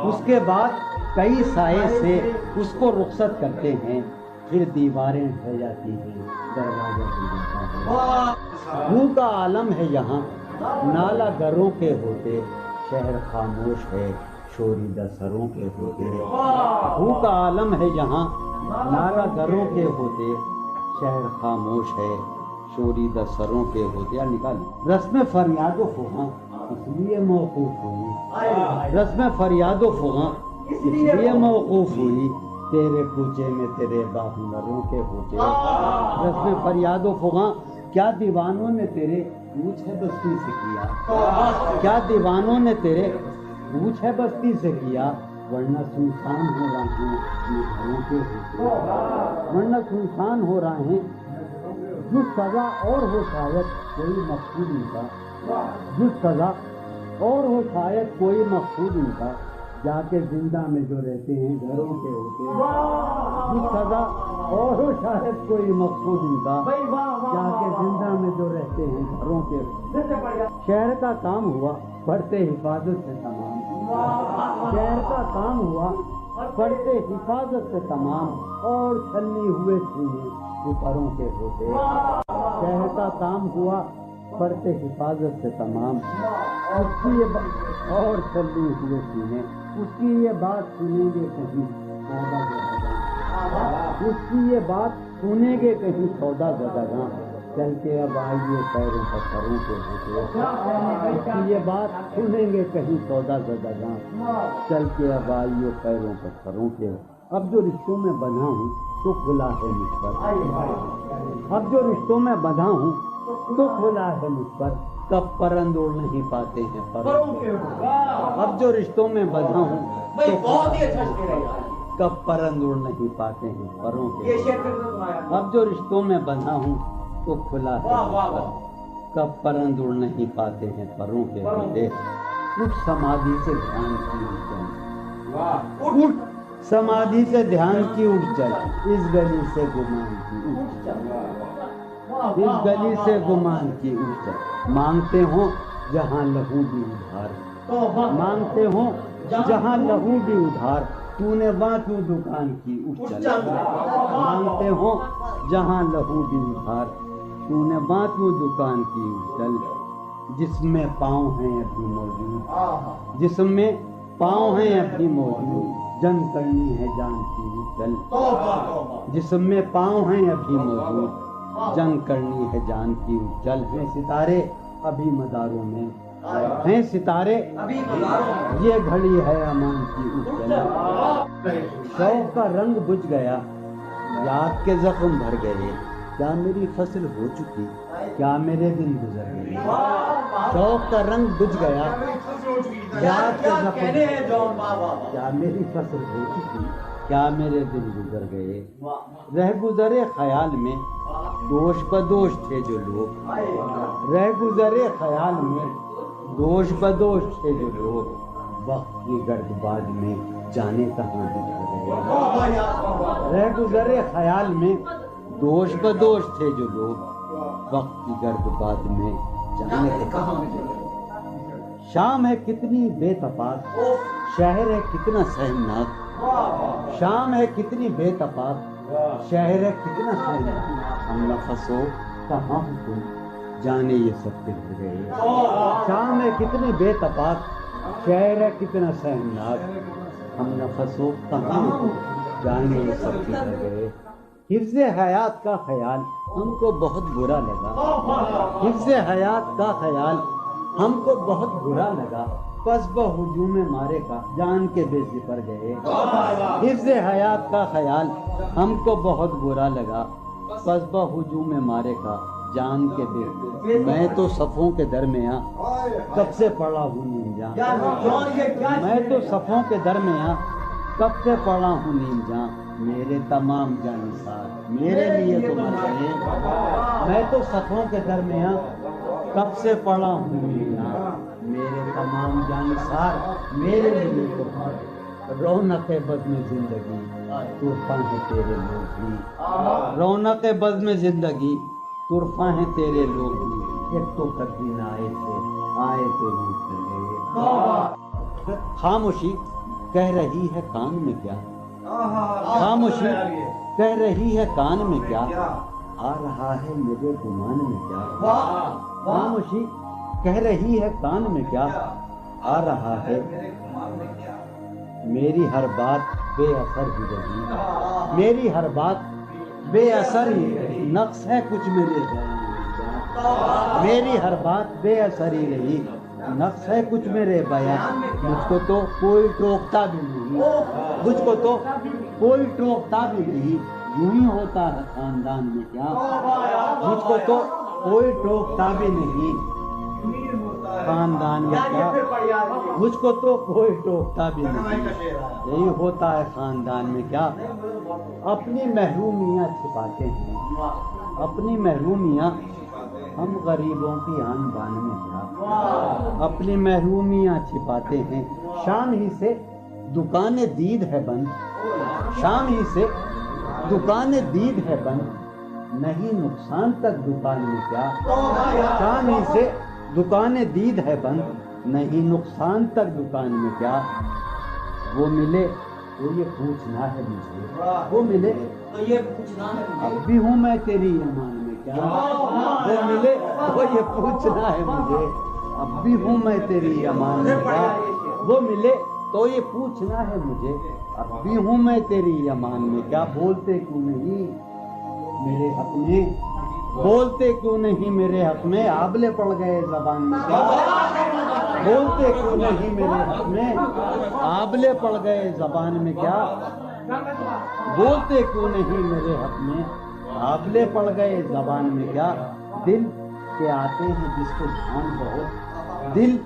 اس کے بعد کئی سائے سے اس کو رخصت کرتے ہیں، پھر دیواریں ڈھہ جاتی ہیں، دروازہ کھل جاتا ہے، منہ کا عالم ہے یہاں، نالا گروں کے ہوتے، شہر خاموش ہے، شوریدہ سروں کے ہوتے، منہ کا عالم ہے یہاں، نالا گروں کے ہوتے، شہر خاموش ہے، شوریدہ سروں کے ہوتے، یا نکال رسم فریاد و فغاں اس لیے موقوف ہوئی، رسم فریاد و فغاں اس لیے موقوف ہوئی، تیرے کوچے میں تیرے باہنروں کے ہوتے، رسم فریاد و فغاں، کیا دیوانوں نے تیرے پوچھ ہے بستی سے کیا، کیا دیوانوں نے تیرے پوچھ ہے بستی سے کیا، ورنہ سنسان ہو رہے ہیں یہ گھروں کے ہوتے، ورنہ سنسان ہو رہے ہیں، جو سزا اور ہو شاید کوئی مقصود ان کا، جو سزا اور ہو شاید کوئی مقصود ان کا، جا کے زندہ میں جو رہتے ہیں گھروں کے ہوتے، جو سزا اور ہو شاید کوئی مقصود ان کا، جا کے زندہ میں جو رہتے ہیں گھروں کے ہوتے، شہر کا کام ہوا پڑھتے حفاظت سے تمام، شہر کا کام ہوا پڑھتے حفاظت سے تمام، اور چھلنی ہوئے سینے اوپروں کے ہوتے، شہر کا کام ہوا پڑھتے حفاظت سے تمام، اس کی یہ اور چھلنی ہوئے سینے، اس کی یہ بات سنیں گے کہیں سودا زدگاں، اس کی یہ بات سنیں گے کہیں سودا زدگاں، چل کے اب آئیے پیروں پتھروں کے ہوتے، اس کی یہ بات سنیں گے کہیں سودا زدگاں، چل کے اب آئیے پیروں پتھروں کے، اب جو رشتوں میں بندھا ہوں تو کھلا ہے مجھ پر، اب جو رشتوں میں بندھا ہوں تو کھلا ہے مجھ پر، کب پرند اڑ نہیں پاتے ہیں پروں کے، اب جو رشتوں میں بندھا ہوں تو کب پرند اڑ نہیں پاتے ہیں پروں کے، اب جو رشتوں میں بندھا ہوں تو کھلا ہے مجھ پر، کب پرند اڑ نہیں پاتے ہیں پروں کے ہوتے، اٹھ سمادھی سے دھیان کی اٹھ چل، اٹھ سمادھی سے دھیان کی اٹھ چل، اس گلی سے گمان کی اٹھ چل، اس گلی سے گمان کی اٹھ چل، مانگتے ہوں جہاں لہو بھی ادھار، مانگتے ہوں جہاں لہو بھی ادھار، تو نے وہاں کیوں دکان کی اٹھ چل، مانگتے ہوں جہاں لہو بھی ادھار، تو نے وہاں کیوں دکان کی اٹھ چل، جس میں پاؤں ہیں ابھی موجود، جس میں پاؤں ہیں ابھی موجود، جنگ کرنی ہے جان کی اٹھ چل، جس میں پاؤں ہیں ابھی موجود، جنگ کرنی ہے جان کی اٹھ چل، ہیں ستارے ابھی مداروں میں، ہیں ستارے یہ گھڑی ہے امان کی اٹھ چل، شوق کا رنگ بجھ گیا، یاد کے زخم بھر گئے، کیا میری فصل ہو چکی، کیا میرے دن گزر گئے، شوق کا رنگ بجھ گیا، یاد کے زخم، کیا میری فصل ہو چکی، کیا میرے دن گزر گئے، رہ گزرے خیال میں دوش بدوش تھے جو لوگ، رہ گزرے خیال میں دوش بدوش تھے جو لوگ، وقت کی گرد باد میں جانے کہاں بچھ گئے، رہ گزرے خیال میں دوش بدوش تھے جو لوگ، وقت کی گرد باد میں جانے کہاں بچھ گئے، شام ہے کتنی بے تفاق، شہر ہے کتنا سہمناک، شام ہے کتنی بے تفاق، شہر ہے کتنا سہمناک، ہم نفسوں کہاں تم جانے یہ سب بچھ گئے، شام ہے کتنی بے تفاق، شہر ہے کتنا سہمناک، ہم نفسوں کہاں تم جانے یہ سب بچھ گئے، حفظ حیات کا خیال ہم کو بہت برا لگا، حفظ حیات کا خیال ہم کو بہت برا لگا، پس بہجوم مارے کا جان کے بے زپر گئے، حفظ حیات کا خیال ہم کو بہت برا لگا، پس بہجوم مارے کا جان کے بے، میں تو صفوں کے درمیاں کب سے پڑا ہوں نیم جاں، میں تو صفوں کے درمیاں کب سے پڑا ہوں نیم جاں، میرے تمام جانسار میرے لیے تو مر گئے، میں تو صفوں کے درمیان کب سے پڑا ہوں نیم جاں، میرے تمام جانسار میرے لیے تو مر گئے، رونق بزم زندگی طرفاں ہیں تیرے لوگ بھی، رونق بزم زندگی طرفاں ہیں تیرے لوگ بھی، ایک تو کبھی نہ آئے تھے آئے تو روٹ چلے، خاموشی کہہ رہی ہے کان میں کیا، خاموشی کہہ رہی ہے کان میں کیا، آ رہا ہے میرے گمان میں کیا، خاموشی کہہ رہی ہے کان میں کیا، آ رہا ہے میری ہر بات بے اثر ہی رہی، میری ہر بات بے اثر ہی رہی، نقص ہے کچھ میرے بیان میں کیا، میری ہر بات بے اثر ہی رہی، نقص ہے کچھ میرے بیان، مجھ کو تو کوئی ٹوکتا بھی نہیں، مجھ کو تو کوئی ٹوکتا بھی نہیں، یوں ہی ہوتا ہے خاندان میں کیا، مجھ کو تو کوئی ٹوکتا بھی نہیں خاندان میں کیا، مجھ کو تو کوئی ٹوکتا بھی نہیں، یہی ہوتا ہے خاندان میں کیا، اپنی محرومیاں چھپاتے ہیں، اپنی محرومیاں ہم غریبوں کی آن بان میں کیا، اپنی محرومیاں چھپاتے ہیں، شام ہی سے دکان دید ہے بند، شام ہی سے دکان دید ہے بند، نہیں نقصان تک دکان میں کیا، شام ہی سے دکان دید ہے بند، نہیں نقصان تک دکان میں کیا، وہ ملے تو یہ پوچھنا ہے مجھے، وہ ملے تو یہ پوچھنا ہے، اب بھی ہوں میں تیری ایمان میں کیا، وہ ملے تو یہ پوچھنا ہے مجھے، اب بھی ہوں میں تیری امان میں کیا، وہ ملے تو یہ پوچھنا ہے مجھے، اب بھی ہوں میں تیری امان میں کیا، بولتے کیوں نہیں میرے حق میں، بولتے کیوں نہیں میرے حق میں، آبلے پڑ گئے زبان میں کیا، بولتے کیوں نہیں میرے حق میں، آبلے پڑ گئے زبان میں کیا، بولتے کیوں نہیں میرے حق میں، آبلے پڑ گئے زبان میں کیا، دل کے آتے ہیں جس کو دھیان بہت، دل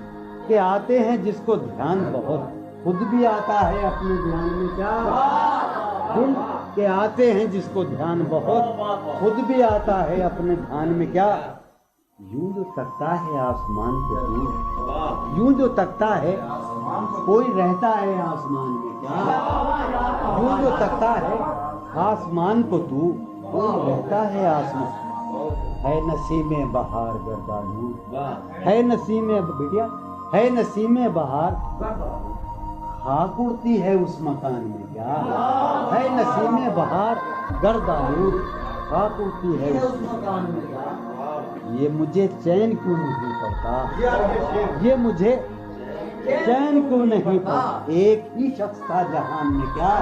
کے آتے ہیں جس کو دھیان بہت، خود بھی آتا ہے اپنے دھیان میں کیا، دل کے آتے ہیں جس کو دھیان بہت، خود بھی آتا ہے اپنے دھیان میں کیا، یوں جو تکتا ہے آسمان کو تو، یوں جو تکتا ہے کوئی رہتا ہے آسمان میں کیا، یوں جو تکتا ہے آسمان کو تو کوئی رہتا ہے آسمان، ہے نسیم بہار گردانو، ہے نسیم بٹیا، ہے نسیم بہار خاک اڑتی ہے اس مکان میں کیا، ہے نسیم بہار گردانو خاک اڑتی ہے اس مکان میں کیا، یہ مجھے چین کیوں نہیں پڑتا، یہ مجھے چین کیوں نہیں پڑتا، ایک ہی شخص تھا جہان میں کیا،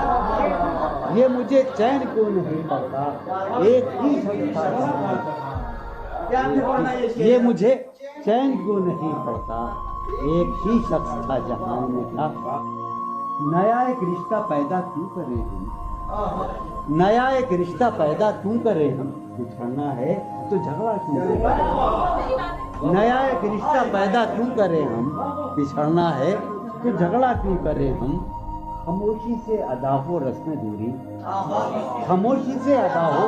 یہ مجھے چین کیوں نہیں پڑتا، ایک ہی شخص تھا جہان میں، یہ مجھے چین کیوں نہیں پڑتا، ایک ہی شخص تھا جہان میں کیا، نیا ایک رشتہ پیدا کیوں کرے ہم، نیا ایک رشتہ پیدا کیوں کرے ہم، بچھڑنا ہے تو جھگڑا کیوں کریں؟ نیا ایک رشتہ پیدا کیوں کریں ہم؟ بچھڑنا ہے تو جھگڑا کیوں کریں ہم؟ خاموشی سے ادا ہو رسم دوری، خاموشی سے ادا ہو،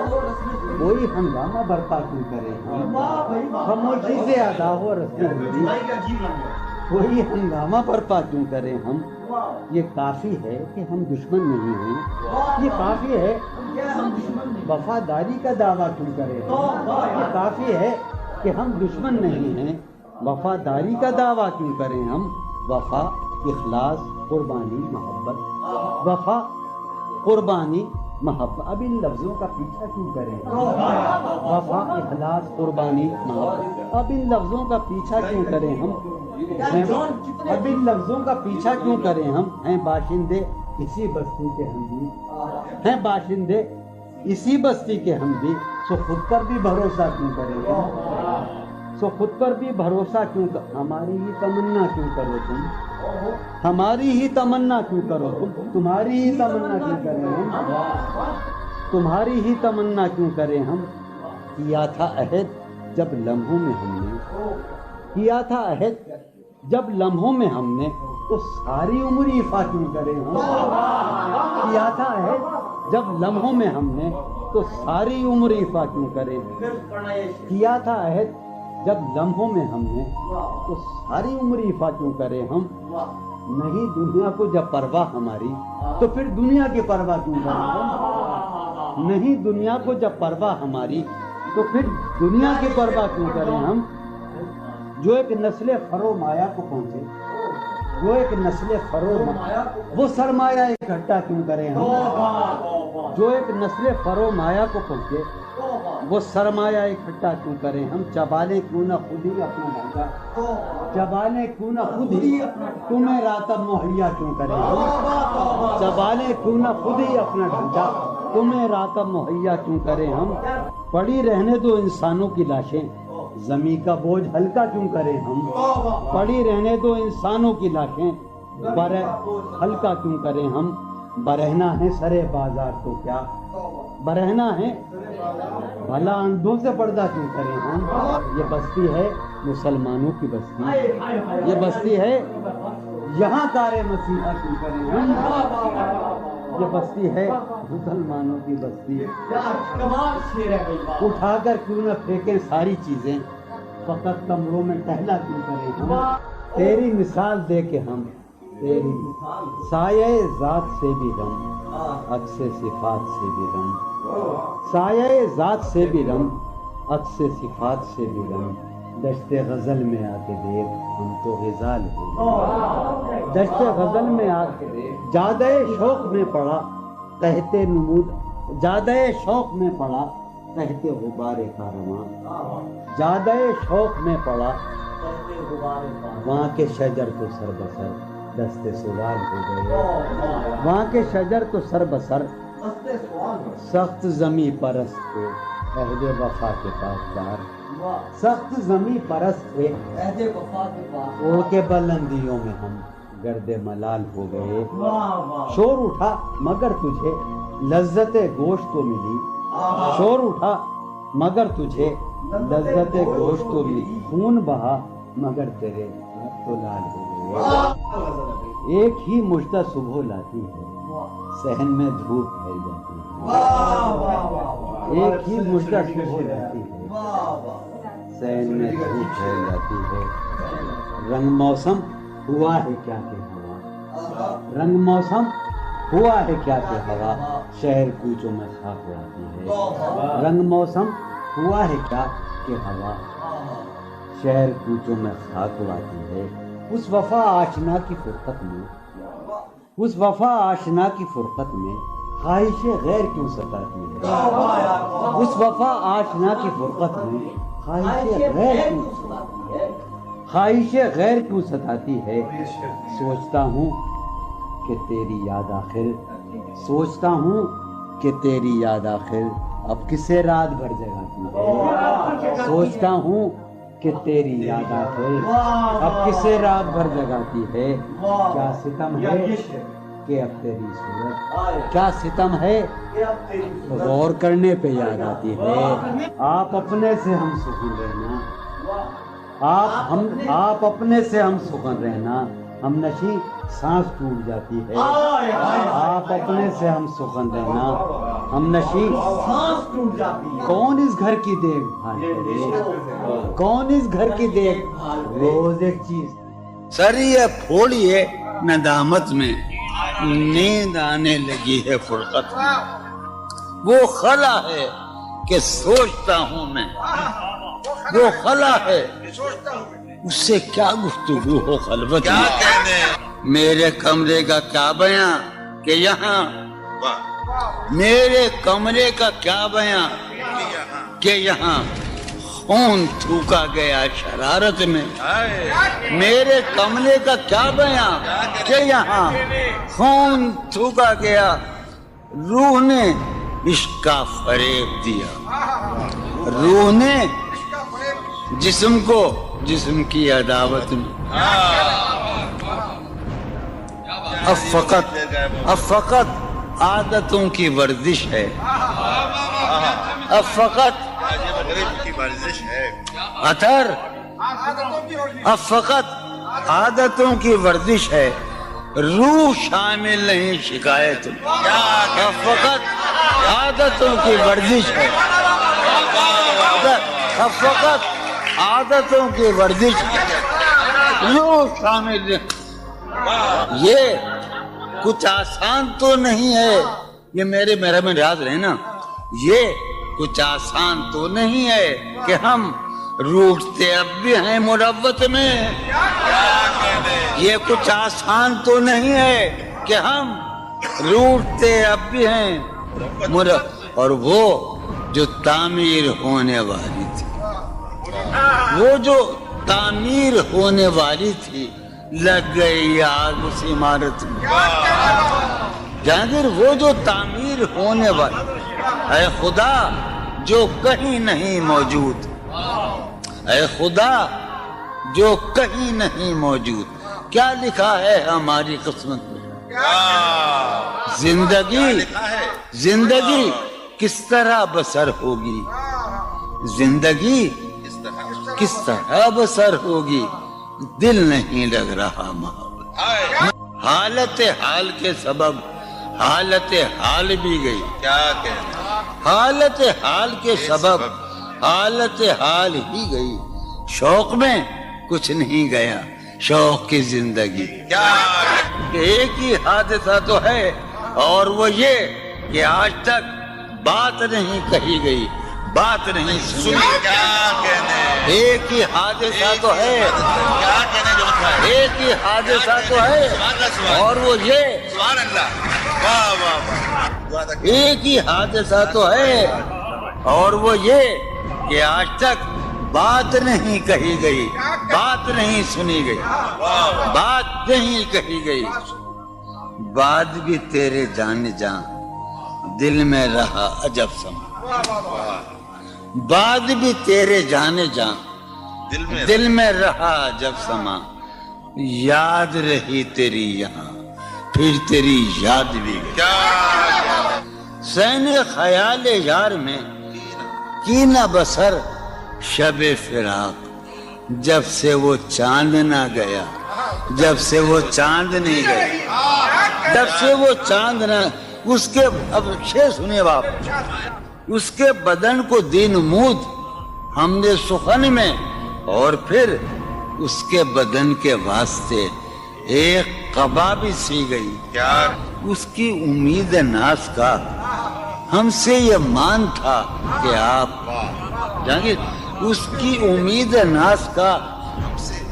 کوئی ہنگامہ برپا کیوں کریں ہم؟ خاموشی سے ادا ہو رسم دوری، کوئی ہنگامہ برپا کیوں کریں ہم؟ یہ کافی ہے کہ ہم دشمن نہیں ہیں، یہ کافی ہے وفاداری کا دعویٰ کیوں کریں ہم؟ یہ کافی ہے کہ ہم دشمن نہیں ہیں، وفاداری کا دعویٰ کیوں کریں ہم؟ وفا، اخلاص، قربانی، محبت، وفا، قربانی، محبت، اب ان لفظوں کا پیچھا کیوں کریں ہم؟ وفا، اخلاص، قربانی، محبت، اب ان لفظوں کا پیچھا کیوں کریں ہم؟ اب ان لفظوں کا پیچھا کیوں کریں ہم؟ ہیں باشندے اسی بستی کے ہم بھی، ہیں باشندے اسی بستی کے ہم بھی، سو خود پر بھی بھروسہ کیوں کریں ہم؟ سو خود پر بھی بھروسہ کیوں ہماری ہی تمنا کیوں کرو تم، ہماری ہی تمنا کیوں کرو تم، تمہاری ہی تمنا کیوں کریں ہم، تمہاری ہی تمنا کیوں کریں ہم؟ کیا تھا عہد جب لمحوں میں ہم نے، کیا تھا عہد جب لمحوں میں ہم نے، تو ساری عمر ایفا کیوں کریں ہم؟ کیا تھا عہد جب لمحوں میں ہم نے، تو ساری عمر ایفا کیوں کریں؟ کیا تھا عہد جب لمحوں میں ہم نے، تو ساری عمر ایفا کیوں کریں ہم؟ نہیں دنیا کو جب پرواہ ہماری، تو پھر دنیا کی پرواہ کیوں کریں ہم؟ نہیں دنیا کو جب پرواہ ہماری، تو پھر دنیا کی پرواہ کیوں کریں ہم؟ جو ایک نسل فرو مایا کو پہنچے، جو ایک نسل فرو مایا، وہ سرمایہ اکٹھا کیوں کریں ہم؟ جو ایک نسل فرو مایا کو پہنچے، وہ سرمایہ اکٹھا کیوں کریں ہم؟ چبالے کیوں نہ خود ہی اپنا ڈھانچہ، چبالے کیوں نہ خود ہی تمہیں راتب مہیا کیوں کریں ہم؟ چبالے کیوں نہ خود ہی اپنا ڈھانچہ، تمہیں راتب مہیا کیوں کریں ہم؟ پڑی رہنے دو انسانوں کی لاشیں، زمین کا بوجھ ہلکا کیوں کریں ہم؟ پڑی رہنے دو انسانوں کی لاشیں، ہلکا کیوں کریں ہم؟ برہنا ہے سرے بازار تو کیا، برہنا ہے بھلا اندھوں سے پردہ کیوں کریں ہم؟ یہ بستی ہے مسلمانوں کی بستی، یہ بستی ہے یہاں کارے مسیحا کیوں کریں ہم؟ یہ بستی ہے مسلمانوں کی بستی، اٹھا کر کیوں نہ پھینکیں ساری چیزیں، فقط کمروں میں ٹہلا کیوں کریں ہم؟ تیری مثال دے کے ہم، تیری سایہ ذات سے بھی رم، عکس صفات سے بھی رم، سایہ ذات سے بھی رم، عکس صفات سے بھی رم، دشت غزل میں آ کے دیکھ ہم تو غزال ہو، دشت غزل میں آ کے دیکھ، جادہ شوق میں پڑا کہتے نمود، جادہ شوق میں پڑا کہتے غبار کارواں، جادہ شوق میں پڑا وہاں کے شجر تو سر بسر دست سوال ہو گئے، وہاں کے شجر تو سر بسر سخت زمیں پرست تھے عہد وفا کے پاسدار، سخت زمیں پرست تھے اڑ کے بلندیوں میں ہم گرد ملال ہو گئے، شور اٹھا مگر تجھے لذت گوشت تو ملی، شور اٹھا مگر تجھے لذت گوشت تو ملی، خون بہا مگر تیرے ہاتھ تو لال ہو گئے، ایک ہی مژدہ صبح لاتی ہے صحن میں دھوپ پھیل جاتی ہے، ایک ہی مژدہ صبح لاتی ہے صحن میں دھوپ پھیل جاتی ہے، رنگ موسم ہوا ہے کیا کہ ہوا، رنگ موسم ہوا ہے کیا کہ ہوا شہر کوچوں میں خاک اڑاتی ہے، رنگ موسم ہوا ہے کیا کہ ہوا شہر کوچوں میں خاک اڑاتی ہے، اس وفا آشنا کی فرقت میں، اس وفا آشنا کی فرقت میں خواہش غیر کیوں ستاتی ہے، اس وفا آشنا کی فرقت میں خواہش غیر کیوں ستاتی ہے، سوچتا ہوں کہ تیری یاد آخر، سوچتا ہوں کہ تیری یاد آخر اب کسے رات بھر جگاتی ہے، سوچتا ہوں کہ تیری یاد آخر اب کسے رات بھر جگاتی ہے، کیا ستم ہے کہ اب تیری صورت کیا ستم ہے غور کرنے پہ یاد آتی ہے. آپ اپنے سے ہم سخن رہنا, آپ اپنے سے ہم سخن رہنا, ہم نشی سانس ٹوٹ جاتی ہے. آپ اپنے سے ہم سخن رہنا, ہم نشی سانس ٹوٹ جاتی ہے. کون اس گھر کی دیکھ بھال کرے, کون اس گھر کی دیکھ بھال, روز ایک چیز سریے پھوڑیے ندامت میں, نیند آنے لگی ہے فرقت میں. وہ خلا ہے کہ سوچتا ہوں میں, وہ خلا ہے اس سے کیا گفتگو ہو خلوت میں. میرے کمرے کا کیا بیاں کہ یہاں, میرے کمرے کا کیا بیاں کہ یہاں خون تھوکا گیا شرارت میں. میرے کمرے کا کیا بیاں کہ یہاں خون تھوکا گیا, روح نے عشق کا فریب دیا, روح نے جسم کو جسم کی عداوت میں. اب فقط عادتوں کی ورزش ہے, اب فقط اثر, اب فقط عادتوں کی ورزش ہے, روح شامل نہیں شکایت میں. اب فقط عادتوں کی ورزش ہے, اب فقط عادتوں کی ورزش ہے, روح شامل نہیں. یہ کچھ آسان تو نہیں ہے, یہ میرا میں یاد رہے نا, یہ کچھ آسان تو نہیں ہے کہ ہم روٹتے اب بھی ہیں مروت میں. یہ کچھ آسان تو نہیں ہے کہ ہم روٹتے اب بھی ہیں اور وہ جو تعمیر ہونے والی تھی, وہ جو تعمیر ہونے والی تھی لگ گئی آگ اس عمارت میں. جہانگیر وہ جو تعمیر ہونے والی, اے خدا جو کہیں نہیں موجود, اے خدا جو کہیں نہیں موجود, کیا لکھا ہے ہماری قسمت میں. زندگی کس طرح بسر ہوگی, زندگی کس طرح بسر ہوگی, دل نہیں لگ رہا محبت. حالت حال کے سبب حالت حال بھی گئی, حالت حال کے سبب حالت حال ہی گئی. شوق میں کچھ نہیں گیا, شوق کی زندگی. ایک ہی حادثہ تو ہے اور وہ یہ کہ آج تک بات نہیں کہی گئی, بات نہیں سنی. ایک ہی حادثہ تو ہے, ایک ہی حادثہ تو ہے اور وہ یہ, ایک ہی حادثہ تو ہے اور وہ یہ کہ آج تک بات نہیں کہی گئی, بات نہیں سنی گئی, بات نہیں کہی گئی. بات بھی تیرے جان جان دل میں رہا عجب سما, بات بھی تیرے جانے جان دل میں رہا عجب سما. یاد رہی تیری یہاں پھر تیری یاد بھی گئی. سین خیال یار میں کی نہ بسر شب فراق, جب سے وہ چاند نہ گیا, جب سے وہ چاند نہیں گیا, جب سے وہ چاند نہ, اس کے اب شعر سنیے باپ, اس کے بدن کو دین مود ہم نے سخن میں, اور پھر اس کے بدن کے واسطے ایک قبا بھی سی گئی. اس کی امید ناز کا ہم سے یہ مان تھا کہ آپ جانگیر, اس کی امید ناز کا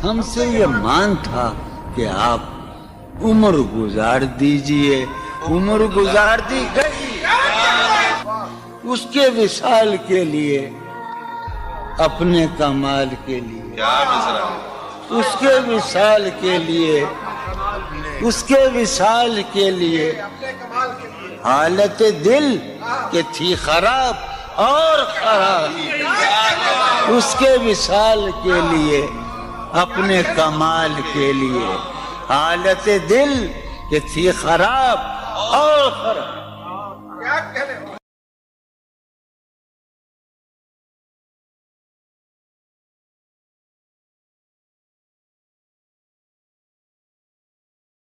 ہم سے یہ مان تھا کہ آپ عمر گزار دیجئے. عمر گزار دی گئی اس کے وصال کے لیے, اپنے کمال کے لیے, اس کے وصال کے لیے, اس کے وصال کے لیے. حالت دل کہ تھی خراب اور خراب, اس کے وصال کے لیے, اپنے کمال کے لیے. حالت دل کہ تھی خراب اور خراب. کیا کہتے